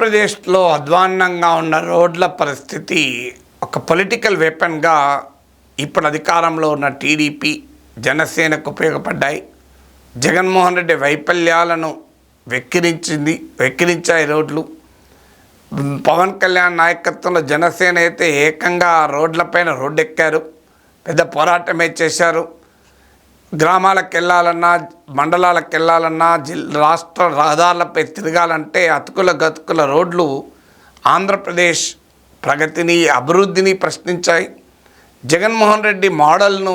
ఆంధ్రప్రదేశ్లో అధ్వాన్నంగా ఉన్న రోడ్ల పరిస్థితి ఒక పొలిటికల్ వెపన్గా ఇప్పుడు అధికారంలో ఉన్న టీడీపీ జనసేనకు ఉపయోగపడ్డాయి. జగన్మోహన్ రెడ్డి వైఫల్యాలను వెక్కిరించాయి రోడ్లు. పవన్ కళ్యాణ్ నాయకత్వంలో జనసేన అయితే ఏకంగా రోడ్లపైన రోడ్డెక్కారు, పెద్ద పోరాటమే చేశారు. గ్రామాలకు వెళ్ళాలన్నా, మండలాలకు వెళ్ళాలన్నా, రాష్ట్ర రహదారులపై తిరగాలంటే అతుకుల గతుకుల రోడ్లు ఆంధ్రప్రదేశ్ ప్రగతిని, అభివృద్ధిని ప్రశ్నించాయి. జగన్మోహన్ రెడ్డి మోడల్ను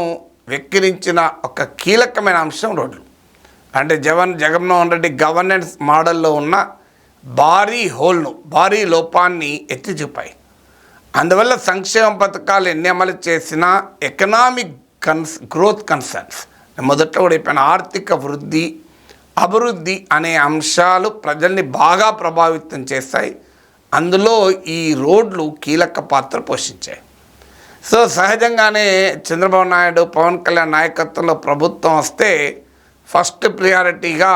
వెక్కిరించిన ఒక కీలకమైన అంశం రోడ్లు. అంటే జగన్మోహన్ రెడ్డి గవర్నెన్స్ మోడల్లో ఉన్న భారీ లోపాన్ని ఎత్తి చూపాయి. అందువల్ల సంక్షేమ పథకాలు ఎన్ని అమలు చేసినా ఎకనామిక్ గ్రోత్ కన్సర్న్స్, మొదట్లో కూడా చెప్పిన ఆర్థిక వృద్ధి, అభివృద్ధి అనే అంశాలు ప్రజల్ని బాగా ప్రభావితం చేస్తాయి. అందులో ఈ రోడ్లు కీలక పాత్ర పోషించాయి. సో సహజంగానే చంద్రబాబు నాయుడు, పవన్ కళ్యాణ్ నాయకత్వంలో ప్రభుత్వం వస్తే ఫస్ట్ ప్రియారిటీగా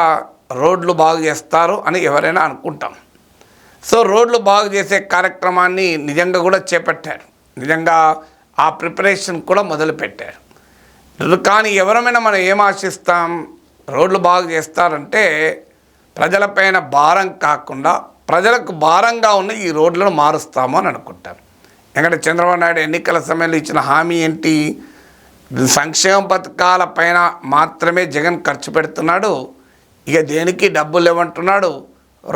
రోడ్లు బాగు చేస్తారు అని ఎవరైనా అనుకుంటాం. సో రోడ్లు బాగు చేసే కార్యక్రమాన్ని నిజంగా కూడా చేపట్టారు, నిజంగా ఆ ప్రిపరేషన్ కూడా మొదలుపెట్టారు. కానీ ఎవరమైనా మనం ఏం ఆశిస్తాం? రోడ్లు బాగు చేస్తారంటే ప్రజలపైన భారం కాకుండా ప్రజలకు భారంగా ఉన్న ఈ రోడ్లను మారుస్తాము అని అనుకుంటారు. ఎందుకంటే చంద్రబాబు నాయుడు ఎన్నికల సమయంలో ఇచ్చిన హామీ ఏంటి? సంక్షేమ పథకాల పైన మాత్రమే జగన్ ఖర్చు పెడుతున్నాడు, ఇక దేనికి డబ్బులు లేవంటున్నాడు,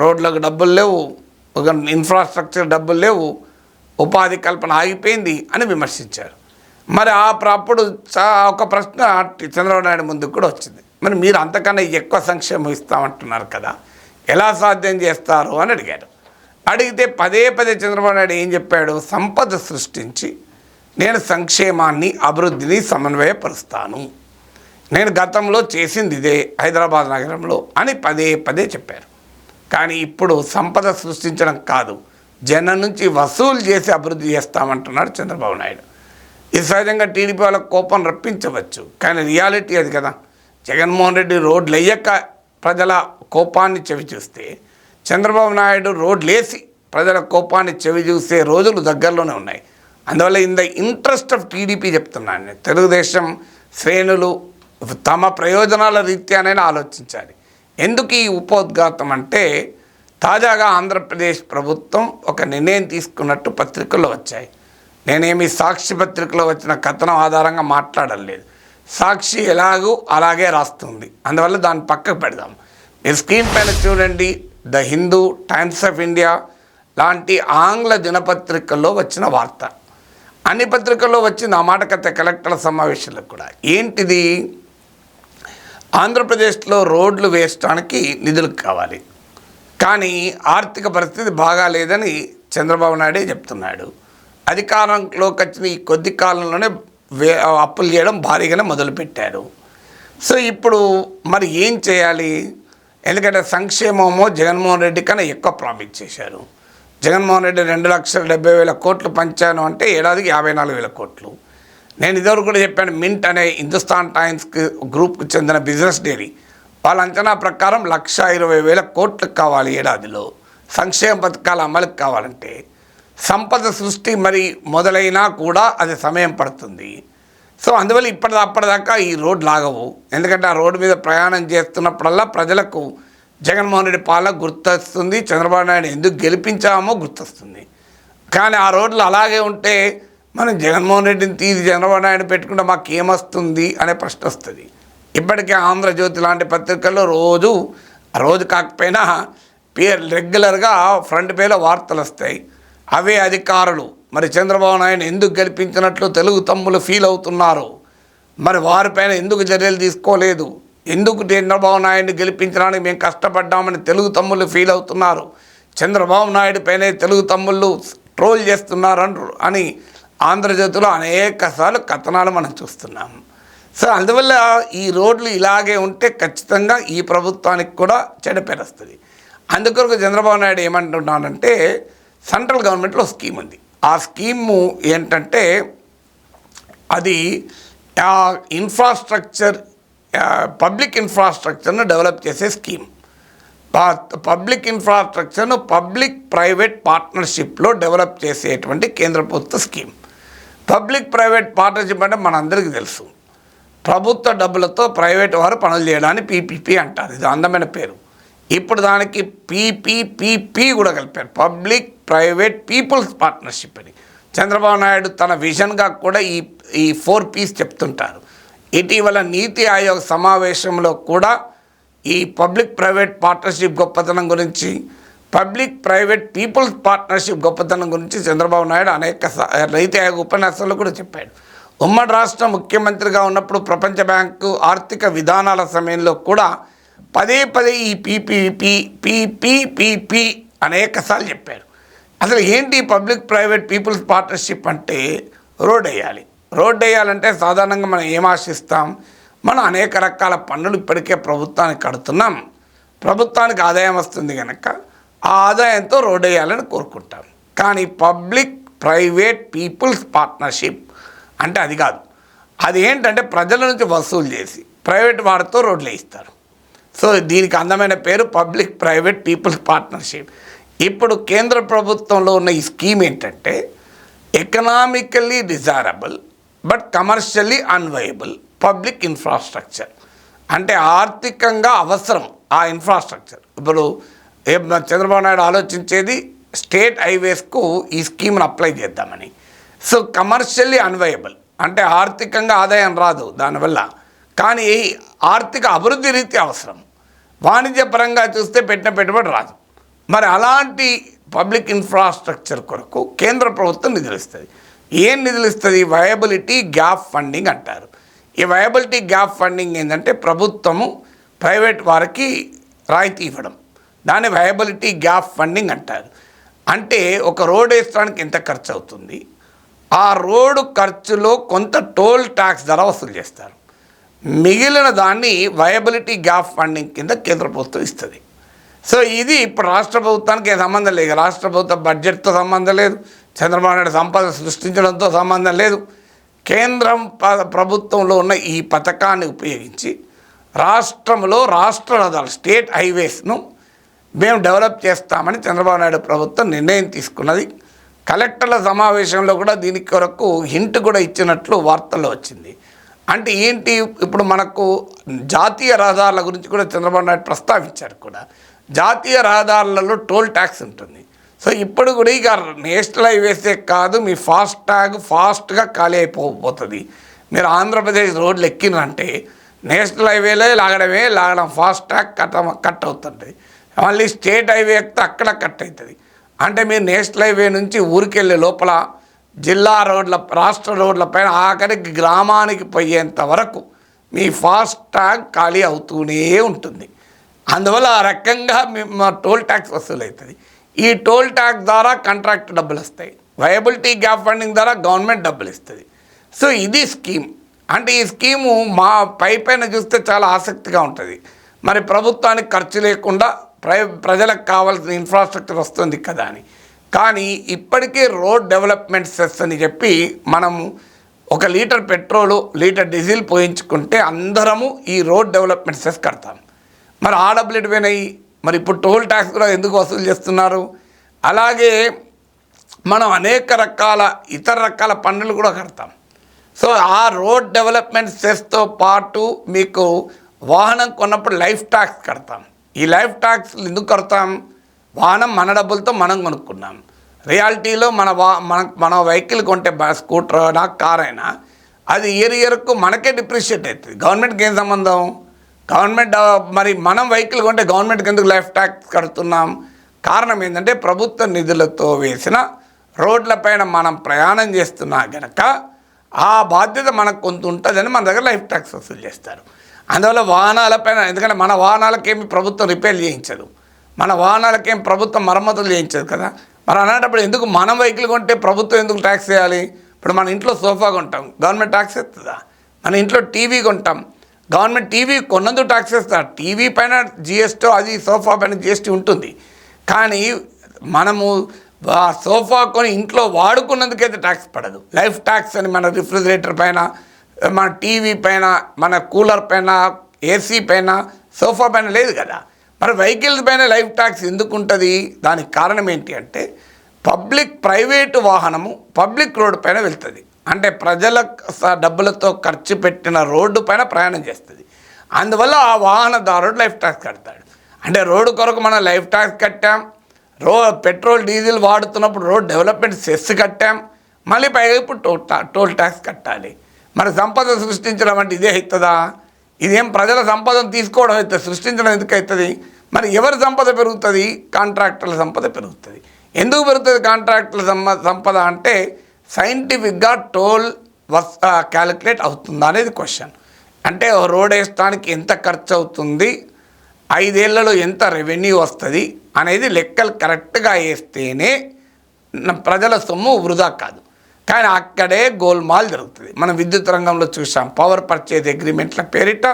రోడ్లకు డబ్బులు లేవు, ఒక ఇన్ఫ్రాస్ట్రక్చర్ డబ్బులు లేవు, ఉపాధి కల్పన ఆగిపోయింది అని విమర్శించారు. మరి అప్పుడు ఒక ప్రశ్న చంద్రబాబు నాయుడు ముందుకు కూడా వచ్చింది, మరి మీరు అంతకన్నా ఎక్కువ సంక్షేమం ఇస్తామంటున్నారు కదా, ఎలా సాధ్యం చేస్తారు అని అడిగారు. అడిగితే పదే చంద్రబాబు నాయుడు ఏం చెప్పాడు? సంపద సృష్టించి నేను సంక్షేమాన్ని, అభివృద్ధిని సమన్వయపరుస్తాను, నేను గతంలో చేసింది ఇదే హైదరాబాద్ నగరంలో అని పదే చెప్పారు. కానీ ఇప్పుడు సంపద సృష్టించడం కాదు, జనం నుంచి వసూలు చేసి అభివృద్ధి చేస్తామంటున్నాడు చంద్రబాబు నాయుడు. ఇది సహజంగా టీడీపీ వాళ్ళకు కోపం రప్పించవచ్చు, కానీ రియాలిటీ అది కదా. జగన్మోహన్ రెడ్డి రోడ్లు వేయక ప్రజల కోపాన్ని చెవి చూస్తే, చంద్రబాబు నాయుడు రోడ్లు వేసి ప్రజల కోపాన్ని చెవి చూసే రోజులు దగ్గరలోనే ఉన్నాయి. అందువల్ల in the interest of TDP చెప్తున్నాను నేను, తెలుగుదేశం శ్రేణులు తమ ప్రయోజనాల రీత్యానైనా ఆలోచించాలి. ఎందుకు ఈ ఉపోద్ఘాతం అంటే, తాజాగా ఆంధ్రప్రదేశ్ ప్రభుత్వం ఒక నిర్ణయం తీసుకున్నట్టు పత్రికల్లో వచ్చాయి. నేనేమి సాక్షి పత్రికలో వచ్చిన కథనం ఆధారంగా మాట్లాడలేదు, సాక్షి ఎలాగూ అలాగే రాస్తుంది, అందువల్ల దాన్ని పక్కకు పెడదాం. మీరు స్క్రీన్ పైన చూడండి, the Hindu, times of India లాంటి ఆంగ్ల దినపత్రికల్లో వచ్చిన వార్త. అన్ని పత్రికల్లో వచ్చింది ఆ మాట కథ, కలెక్టర్ల సమావేశాలకు కూడా. ఏంటిది? ఆంధ్రప్రదేశ్లో రోడ్లు వేయడానికి నిధులు కావాలి, కానీ ఆర్థిక పరిస్థితి బాగాలేదని చంద్రబాబు నాయుడే చెప్తున్నాడు. అధికారంలోకి వచ్చిన ఈ కొద్ది కాలంలోనే అప్పులు చేయడం భారీగానే మొదలుపెట్టారు. సో ఇప్పుడు మరి ఏం చేయాలి? ఎందుకంటే సంక్షేమమో జగన్మోహన్ రెడ్డి కన్నా ఎక్కువ ప్రామిస్ చేశారు. జగన్మోహన్ రెడ్డి 2,70,000 కోట్లు పంచాను అంటే ఏడాదికి 54,000 కోట్లు. నేను ఇదివరకు కూడా చెప్పాను, మింట్ అనే హిందుస్థాన్ టైమ్స్ గ్రూప్కి చెందిన బిజినెస్ డైరీ వాళ్ళ అంచనా ప్రకారం 1,20,000 కోట్లు కావాలి ఏడాదిలో సంక్షేమ పథకాల అమలుకి కావాలంటే. సంపద సృష్టి మరి మొదలైనా కూడా అది సమయం పడుతుంది. సో అందువల్ల అప్పటిదాకా ఈ రోడ్లు ఆగవు. ఎందుకంటే ఆ రోడ్డు మీద ప్రయాణం చేస్తున్నప్పుడల్లా ప్రజలకు జగన్మోహన్ రెడ్డి పాలన గుర్తొస్తుంది, చంద్రబాబు నాయుడు ఎందుకు గెలిపించామో గుర్తొస్తుంది. కానీ ఆ రోడ్లు అలాగే ఉంటే మనం జగన్మోహన్ రెడ్డిని తీసి చంద్రబాబు నాయుడు పెట్టుకుంటే మాకు ఏమొస్తుంది అనే ప్రశ్న వస్తుంది. ఇప్పటికే ఆంధ్రజ్యోతి లాంటి పత్రికల్లో రోజు కాకపోయినా రెగ్యులర్గా ఫ్రంట్ పేలో వార్తలు వస్తాయి. అవే అధికారులు మరి చంద్రబాబు నాయుడు ఎందుకు గెలిపించినట్లు తెలుగు తమ్ములు ఫీల్ అవుతున్నారు, మరి వారిపైన ఎందుకు చర్యలు తీసుకోలేదు, ఎందుకు చంద్రబాబు నాయుడిని గెలిపించడానికి మేము కష్టపడ్డామని తెలుగు తమ్ముళ్ళు ఫీల్ అవుతున్నారు, చంద్రబాబు నాయుడు పైనే తెలుగు తమ్ముళ్ళు ట్రోల్ చేస్తున్నారు అని ఆంధ్రజ్యోతిలో అనేకసార్లు కథనాలు మనం చూస్తున్నాం. సో అందువల్ల ఈ రోడ్లు ఇలాగే ఉంటే ఖచ్చితంగా ఈ ప్రభుత్వానికి కూడా చెడ్డ వస్తుంది. అందుకొరకు చంద్రబాబు నాయుడు ఏమంటున్నానంటే, సెంట్రల్ గవర్నమెంట్లో స్కీమ్ ఉంది. ఆ స్కీము ఏంటంటే, అది ఇన్ఫ్రాస్ట్రక్చర్, పబ్లిక్ ఇన్ఫ్రాస్ట్రక్చర్ను డెవలప్ చేసే స్కీమ్. పబ్లిక్ ఇన్ఫ్రాస్ట్రక్చర్ను పబ్లిక్ ప్రైవేట్ పార్ట్నర్షిప్లో డెవలప్ చేసేటువంటి కేంద్ర ప్రభుత్వ స్కీమ్. పబ్లిక్ ప్రైవేట్ పార్ట్నర్షిప్ అంటే మనందరికీ తెలుసు, ప్రభుత్వ డబ్బులతో ప్రైవేట్ వారు పనులు చేయడానికి పీపీపీ అంటారు. ఇది అందమైన పేరు. ఇప్పుడు దానికి పీపీపీపీ కూడా కలిపారు, పబ్లిక్ ప్రైవేట్ పీపుల్స్ పార్ట్నర్షిప్ అని. చంద్రబాబు నాయుడు తన విజన్గా కూడా ఈ 4 P's చెప్తుంటారు. ఇటీవల నీతి ఆయోగ్ సమావేశంలో కూడా ఈ పబ్లిక్ ప్రైవేట్ పార్ట్నర్షిప్ గొప్పతనం గురించి, పబ్లిక్ ప్రైవేట్ పీపుల్స్ పార్ట్నర్షిప్ గొప్పతనం గురించి చంద్రబాబు నాయుడు అనేక నీతి ఆయోగ్ ఉపన్యాసాల్లో కూడా చెప్పాడు. ఉమ్మడి రాష్ట్ర ముఖ్యమంత్రిగా ఉన్నప్పుడు ప్రపంచ బ్యాంకు ఆర్థిక విధానాల సమయంలో కూడా పదే ఈ పీపీపీ అనేకసార్లు చెప్పారు. అసలు ఏంటి పబ్లిక్ ప్రైవేట్ పీపుల్స్ పార్ట్నర్షిప్ అంటే? రోడ్ వేయాలంటే సాధారణంగా మనం ఏం ఆశిస్తాం? మనం అనేక రకాల పన్నులు ఇప్పటికే ప్రభుత్వానికి కడుతున్నాం, ప్రభుత్వానికి ఆదాయం వస్తుంది కనుక ఆ ఆదాయంతో రోడ్ వేయాలని కోరుకుంటాం. కానీ పబ్లిక్ ప్రైవేట్ పీపుల్స్ పార్ట్నర్షిప్ అంటే అది కాదు. అది ఏంటంటే ప్రజల నుంచి వసూలు చేసి ప్రైవేట్ వారితో రోడ్లు వేయిస్తారు. సో దీనికి అందమైన పేరు పబ్లిక్ ప్రైవేట్ పీపుల్స్ పార్ట్నర్షిప్. ఇప్పుడు కేంద్ర ప్రభుత్వంలో ఉన్న ఈ స్కీమ్ ఏంటంటే economically desirable but commercially unviable public infrastructure. అంటే ఆర్థికంగా అవసరం ఆ ఇన్ఫ్రాస్ట్రక్చర్. ఇప్పుడు చంద్రబాబు నాయుడు ఆలోచించేది స్టేట్ హైవేస్కు ఈ స్కీమ్ను అప్లై చేద్దామని. సో కమర్షియల్లీ అన్వయబుల్ అంటే ఆర్థికంగా ఆదాయం రాదు దానివల్ల, కానీ ఆర్థిక అభివృద్ధి రీతి అవసరం. వాణిజ్యపరంగా చూస్తే పెట్టిన పెట్టుబడి రాదు. మరి అలాంటి పబ్లిక్ ఇన్ఫ్రాస్ట్రక్చర్ కొరకు కేంద్ర ప్రభుత్వం నిధులు ఇస్తుంది. ఏం నిధులు ఇస్తుంది? వయబిలిటీ గ్యాప్ ఫండింగ్ అంటారు. ఈ వయబిలిటీ గ్యాప్ ఫండింగ్ ఏంటంటే ప్రభుత్వము ప్రైవేట్ వారికి రాయితీ ఇవ్వడం, దాన్ని వయబిలిటీ గ్యాప్ ఫండింగ్ అంటారు. అంటే ఒక రోడ్ వేయడానికి ఎంత ఖర్చు అవుతుంది, ఆ రోడ్డు ఖర్చులో కొంత టోల్ ట్యాక్స్ ధర వసూలు చేస్తారు. మిగిలిన దాన్ని వయబిలిటీ గ్యాప్ ఫండింగ్ కింద కేంద్ర ప్రభుత్వం ఇస్తుంది. సో ఇది ఇప్పుడు రాష్ట్ర ప్రభుత్వానికి సంబంధం లేదు, రాష్ట్ర ప్రభుత్వ బడ్జెట్తో సంబంధం లేదు, చంద్రబాబు నాయుడు సంపద సృష్టించడంతో సంబంధం లేదు. కేంద్రం ప్రభుత్వంలో ఉన్న ఈ పథకాన్ని ఉపయోగించి రాష్ట్రంలో రాష్ట్ర రహదారులు స్టేట్ హైవేస్ను మేము డెవలప్ చేస్తామని చంద్రబాబు నాయుడు ప్రభుత్వం నిర్ణయం తీసుకున్నది. కలెక్టర్ల సమావేశంలో కూడా దీని కొరకు హింట్ కూడా ఇచ్చినట్లు వార్తల్లో వచ్చింది. అంటే ఏంటి, ఇప్పుడు మనకు జాతీయ రహదారుల గురించి కూడా చంద్రబాబు నాయుడు ప్రస్తావించారు కూడా. జాతీయ రహదారులలో టోల్ ట్యాక్స్ ఉంటుంది. సో ఇప్పుడు కూడా ఇక నేషనల్ హైవేసే కాదు, మీ ఫాస్టాగ్ ఫాస్ట్గా ఖాళీ అయిపోతుంది. మీరు ఆంధ్రప్రదేశ్ రోడ్లు ఎక్కినంటే నేషనల్ హైవేలే లాగడం ఫాస్టాగ్ కట్ అవుతుంది. మళ్ళీ స్టేట్ హైవే ఎక్కితే అక్కడ కట్ అవుతుంది. అంటే మీరు నేషనల్ హైవే నుంచి ఊరికెళ్ళే లోపల జిల్లా రోడ్ల రాష్ట్ర రోడ్లపైన ఆఖరికి గ్రామానికి పోయేంత వరకు మీ ఫాస్టాగ్ ఖాళీ అవుతూనే ఉంటుంది. అందువల్ల ఆ రకంగా మా టోల్ ట్యాక్స్ వసూలు అవుతుంది. ఈ టోల్ ట్యాక్స్ ద్వారా కాంట్రాక్ట్ డబ్బులు వస్తాయి, వయబిలిటీ గ్యాప్ ఫండింగ్ ద్వారా గవర్నమెంట్ డబ్బులు ఇస్తుంది. సో ఇది స్కీమ్. అంటే ఈ స్కీము మా పైన చూస్తే చాలా ఆసక్తిగా ఉంటుంది. మరి ప్రభుత్వానికి ఖర్చు లేకుండా ప్రజలకు కావాల్సిన ఇన్ఫ్రాస్ట్రక్చర్ వస్తుంది కదా అని. కానీ ఇప్పటికే రోడ్ డెవలప్మెంట్ సెస్ అని చెప్పి మనము 1 లీటర్ పెట్రోలు లీటర్ డీజిల్ పోయించుకుంటే అందరము ఈ రోడ్ డెవలప్మెంట్ సెస్ కడతాం. మరి ఆ డబ్బులు ఎటుపోయినాయి? మరి ఇప్పుడు టోల్ ట్యాక్స్ కూడా ఎందుకు వసూలు చేస్తున్నారు? అలాగే మనం అనేక రకాల ఇతర రకాల పన్నులు కూడా కడతాం. సో ఆ రోడ్ డెవలప్మెంట్ సెస్తో పాటు మీకు వాహనం కొన్నప్పుడు లైఫ్ ట్యాక్స్ కడతాం. ఈ లైఫ్ ట్యాక్స్ ఎందుకు కడతాం? వాహనం మన డబ్బులతో మనం కొనుక్కున్నాం. రియాలిటీలో మన వెహికల్ కొంటే స్కూటర్ అయినా కార్ అయినా అది ఇయర్కు మనకే డిప్రిషియేట్ అవుతుంది. గవర్నమెంట్కి ఏం సంబంధం? గవర్నమెంట్ మరి మనం వెహికల్ కొంటే గవర్నమెంట్కి ఎందుకు లైఫ్ ట్యాక్స్ కడుతున్నాం? కారణం ఏంటంటే ప్రభుత్వ నిధులతో వేసిన రోడ్లపైన మనం ప్రయాణం చేస్తున్నా గనక ఆ బాధ్యత మనకు కొంత ఉంటుందని మన దగ్గర లైఫ్ ట్యాక్స్ వసూలు చేస్తారు. అందువల్ల వాహనాలపైన, ఎందుకంటే మన వాహనాలకేమి ప్రభుత్వం రిపేర్ చేయించదు, మన వాహనాలకేం ప్రభుత్వం మరమ్మతులు చేయించదు కదా. మరి అలాంటప్పుడు ఎందుకు మనం వెహికల్ కొంటే ప్రభుత్వం ఎందుకు ట్యాక్స్ వేయాలి? ఇప్పుడు మన ఇంట్లో సోఫా కొంటాం, గవర్నమెంట్ ట్యాక్స్ వేస్తుందా? మన ఇంట్లో టీవీ కొంటాం, గవర్నమెంట్ టీవీ కొన్నందుకు ట్యాక్స్ వేస్తారు. టీవీ పైన జిఎస్టీ, అది సోఫా పైన జిఎస్టీ ఉంటుంది. కానీ మనము సోఫా కొని ఇంట్లో వాడుకున్నందుకైతే ట్యాక్స్ పడదు. లైఫ్ ట్యాక్స్ అని మన రిఫ్రిజిరేటర్ పైన, మన టీవీ పైన, మన కూలర్ పైన, ఏసీ పైన, సోఫా పైన లేదు కదా. మరి వెహికల్స్ పైన లైఫ్ ట్యాక్స్ ఎందుకు ఉంటుంది? దానికి కారణం ఏంటి అంటే ప్రైవేటు వాహనము పబ్లిక్ రోడ్డు పైన వెళ్తుంది, అంటే ప్రజల డబ్బులతో ఖర్చు పెట్టిన రోడ్డు పైన ప్రయాణం చేస్తుంది. అందువల్ల ఆ వాహనదారుడు లైఫ్ ట్యాక్స్ కడతాడు. అంటే రోడ్డు కొరకు మనం లైఫ్ ట్యాక్స్ కట్టాం, పెట్రోల్ డీజిల్ వాడుతున్నప్పుడు రోడ్ డెవలప్మెంట్ సెస్ కట్టాం, మళ్ళీ పైగా ఇప్పుడు టోల్ ట్యాక్స్ కట్టాలి. మరి సంపద సృష్టించడం అంటే ఇదే అవుతుందా? ఇదేం ప్రజల సంపదను తీసుకోవడం అవుతుంది, సృష్టించడం ఎందుకు అవుతుంది? మరి ఎవరి సంపద పెరుగుతుంది? కాంట్రాక్టర్ల సంపద పెరుగుతుంది. ఎందుకు పెరుగుతుంది కాంట్రాక్టర్ల సంపద అంటే సైంటిఫిక్గా టోల్ క్యాలిక్యులేట్ అవుతుందా అనేది క్వశ్చన్. అంటే రోడ్ వేయడానికి ఎంత ఖర్చు అవుతుంది, 5 ఏళ్లలో ఎంత రెవెన్యూ వస్తుంది అనేది లెక్కలు కరెక్ట్గా వేస్తేనే ప్రజల సొమ్ము వృధా కాదు. కానీ అక్కడే గోల్మాల్ జరుగుతుంది. మనం విద్యుత్ రంగంలో చూసాం, పవర్ పర్చేజ్ అగ్రిమెంట్ల పేరిట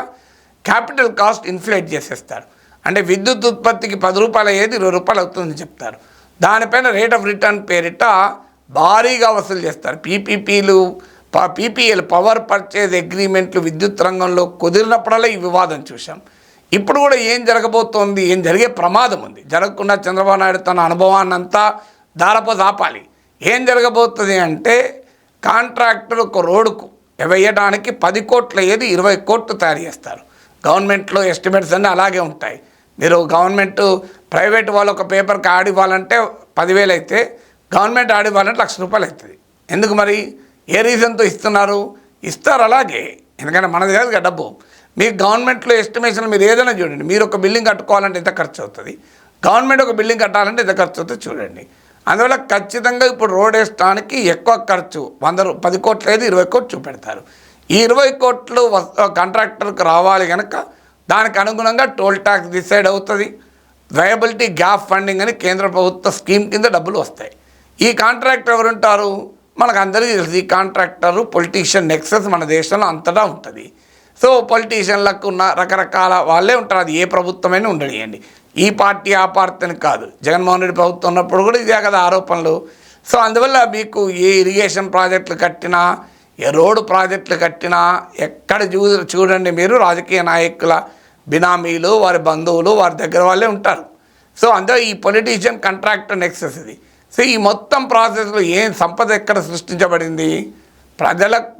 క్యాపిటల్ కాస్ట్ ఇన్ఫ్లేట్ చేసేస్తారు. అంటే విద్యుత్ ఉత్పత్తికి 10 రూపాయలు అయ్యేది 20 రూపాయలు అవుతుందని చెప్తారు. దానిపైన రేట్ ఆఫ్ రిటర్న్ పేరిట భారీగా వసూలు చేస్తారు. పీపీఎల్ పవర్ పర్చేజ్ అగ్రిమెంట్లు విద్యుత్ రంగంలో కుదిరినప్పుడల్లా ఈ వివాదం చూసాం. ఇప్పుడు కూడా ఏం జరగబోతోంది, ఏం జరిగే ప్రమాదం ఉంది. జరగకుండా చంద్రబాబు నాయుడు తన అనుభవాన్నంతా దారపోసి ఆపాలి. ఏం జరగబోతుంది అంటే కాంట్రాక్టర్ ఒక రోడ్డుకు వేయడానికి 10 కోట్లు అయ్యేది 20 కోట్లు తయారు చేస్తారు. గవర్నమెంట్లో ఎస్టిమేట్స్ అన్నీ అలాగే ఉంటాయి. మీరు గవర్నమెంట్ ప్రైవేట్ వాళ్ళు ఒక పేపర్కి యాడ్ ఇవ్వాలంటే 10,000 అయితే గవర్నమెంట్ యాడ్ ఇవ్వాలంటే 1,00,000 రూపాయలు అవుతుంది. ఎందుకు మరి? ఏ రీజన్తో ఇస్తున్నారు? ఇస్తారు అలాగే, ఎందుకంటే మనది కాదు కదా డబ్బు. మీకు గవర్నమెంట్లో ఎస్టిమేషన్ మీరు ఏదైనా చూడండి, మీరు ఒక బిల్డింగ్ కట్టుకోవాలంటే ఎంత ఖర్చు అవుతుంది, గవర్నమెంట్ ఒక బిల్డింగ్ కట్టాలంటే ఎంత ఖర్చు అవుతుంది చూడండి. అందువల్ల ఖచ్చితంగా ఇప్పుడు రోడ్ వేయడానికి ఎక్కువ ఖర్చు 10 కోట్లు లేదు 20 కోట్లు చూపెడతారు. ఈ 20 కోట్లు కాంట్రాక్టర్కి రావాలి కనుక దానికి అనుగుణంగా టోల్ ట్యాక్స్ డిసైడ్ అవుతుంది. వయబిలిటీ గ్యాప్ ఫండింగ్ అని కేంద్ర ప్రభుత్వ స్కీమ్ కింద డబ్బులు వస్తాయి. ఈ కాంట్రాక్టర్ ఎవరుంటారు? మనకు అందరికీ తెలుసు, ఈ కాంట్రాక్టరు పొలిటీషియన్ నెక్సెస్ మన దేశంలో అంతటా ఉంటుంది. సో పొలిటీషియన్లకు ఉన్న రకరకాల వాళ్ళే ఉంటారు. అది ఏ ప్రభుత్వమైనా ఉండనియండి, ఈ పార్టీ ఆ పార్టీ అని కాదు. జగన్మోహన్ రెడ్డి ప్రభుత్వం ఉన్నప్పుడు కూడా ఇదే కదా ఆరోపణలు. సో అందువల్ల మీకు ఏ ఇరిగేషన్ ప్రాజెక్టులు కట్టినా, ఏ రోడ్డు ప్రాజెక్టులు కట్టినా ఎక్కడ చూడండి మీరు రాజకీయ నాయకుల బినామీలు, వారి బంధువులు, వారి దగ్గర వాళ్ళే ఉంటారు. సో అందులో ఈ పొలిటీషియన్ కాంట్రాక్టర్ నెక్సెస్ ఇది. సో ఈ మొత్తం ప్రాసెస్లో ఏం సంపద ఎక్కడ సృష్టించబడింది?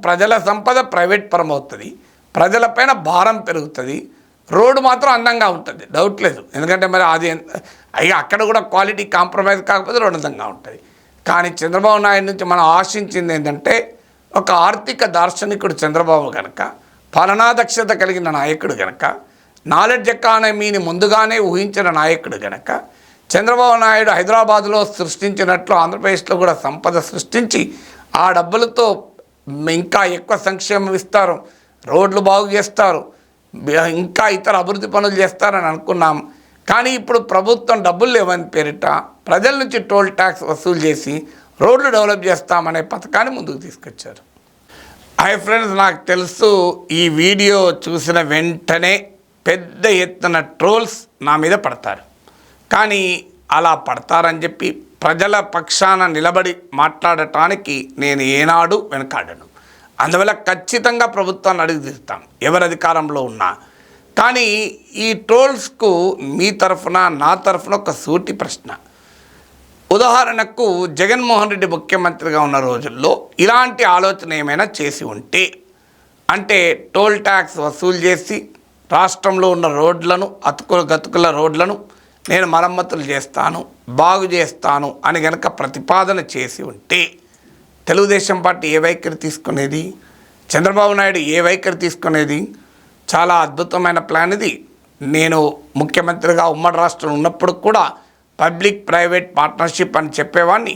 ప్రజల సంపద ప్రైవేట్ పరం అవుతుంది, ప్రజలపైన భారం పెరుగుతుంది. రోడ్డు మాత్రం అందంగా ఉంటుంది, డౌట్ లేదు. ఎందుకంటే మరి అది అక్కడ కూడా క్వాలిటీ కాంప్రమైజ్ కాకపోతే రోడ్డు అందంగా ఉంటుంది. కానీ చంద్రబాబు నాయుడు నుంచి మనం ఆశించింది ఏంటంటే ఒక ఆర్థిక దార్శనికుడు చంద్రబాబు కనుక, పాలనా దక్షత కలిగిన నాయకుడు కనుక, నాలెడ్జ్ ఎకానమీని ముందుగానే ఊహించిన నాయకుడు కనుక చంద్రబాబు నాయుడు హైదరాబాద్లో సృష్టించినట్లు ఆంధ్రప్రదేశ్లో కూడా సంపద సృష్టించి ఆ డబ్బులతో ఇంకా ఎక్కువ సంక్షేమం ఇస్తారు, రోడ్లు బాగు చేస్తారు, ఇంకా ఇతర అభివృద్ధి పనులు చేస్తారని అనుకున్నాం. కానీ ఇప్పుడు ప్రభుత్వం డబ్బులు లేవని పేరిట ప్రజల నుంచి టోల్ ట్యాక్స్ వసూలు చేసి రోడ్లు డెవలప్ చేస్తామనే పథకాన్ని ముందుకు తీసుకొచ్చారు. హాయ్ ఫ్రెండ్స్, నాకు తెలుసు ఈ వీడియో చూసిన వెంటనే పెద్ద ఎత్తున ట్రోల్స్ నా మీద పడతారు. కానీ అలా పడతారని చెప్పి ప్రజల పక్షాన నిలబడి మాట్లాడటానికి నేను ఏనాడు వెనకాడను. అందువల్ల ఖచ్చితంగా ప్రభుత్వాన్ని అడిగి తీస్తాం, ఎవరు అధికారంలో ఉన్నా. కానీ ఈ ట్రోల్స్కు మీ తరఫున నా తరఫున ఒక సూటి ప్రశ్న. ఉదాహరణకు జగన్మోహన్ రెడ్డి ముఖ్యమంత్రిగా ఉన్న రోజుల్లో ఇలాంటి ఆలోచన ఏమైనా చేసి ఉంటే, అంటే టోల్ ట్యాక్స్ వసూలు చేసి రాష్ట్రంలో ఉన్న రోడ్లను గతుకుల రోడ్లను నేను మరమ్మతులు చేస్తాను, బాగు చేస్తాను అని కనుక ప్రతిపాదన చేసి ఉంటే తెలుగుదేశం పార్టీ ఏ వైఖరి తీసుకునేది? చంద్రబాబు నాయుడు ఏ వైఖరి తీసుకునేది? చాలా అద్భుతమైన ప్లాన్ ఇది. నేను ముఖ్యమంత్రిగా ఉమ్మడి రాష్ట్రం ఉన్నప్పుడు కూడా పబ్లిక్ ప్రైవేట్ పార్ట్నర్షిప్ అని చెప్పేవాడిని,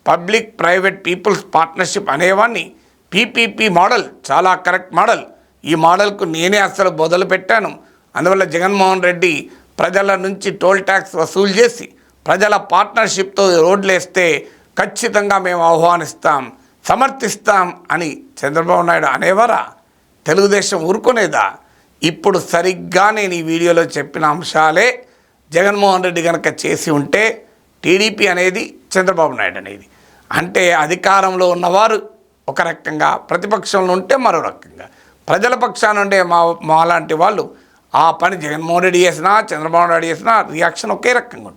పబ్లిక్ ప్రైవేట్ పీపుల్స్ పార్ట్నర్షిప్ అనేవాడిని. పీపీపీ మోడల్ చాలా కరెక్ట్ మోడల్. ఈ మోడల్కు నేనే అసలు మొదలు పెట్టాను. అందువల్ల జగన్మోహన్ రెడ్డి ప్రజల నుంచి టోల్ ట్యాక్స్ వసూలు చేసి ప్రజల పార్ట్నర్షిప్తో రోడ్లు వేస్తే ఖచ్చితంగా మేము ఆహ్వానిస్తాం, సమర్థిస్తాం అని చంద్రబాబు నాయుడు అనేవారా? తెలుగుదేశం ఊరుకునేదా? ఇప్పుడు సరిగ్గా నేను ఈ వీడియోలో చెప్పిన అంశాలే జగన్మోహన్ రెడ్డి కనుక చేసి ఉంటే టీడీపీ అనేది చంద్రబాబు నాయుడు అనేది, అంటే అధికారంలో ఉన్నవారు ఒక రకంగా, ప్రతిపక్షంలో ఉంటే మరో రకంగా, ప్రజల పక్షాన ఉండే మా లాంటి వాళ్ళు ఆ పని జగన్మోహన్ రెడ్డి చేసినా చంద్రబాబు నాయుడు చేసినా రియాక్షన్ ఒకే రకంగా ఉంటుంది.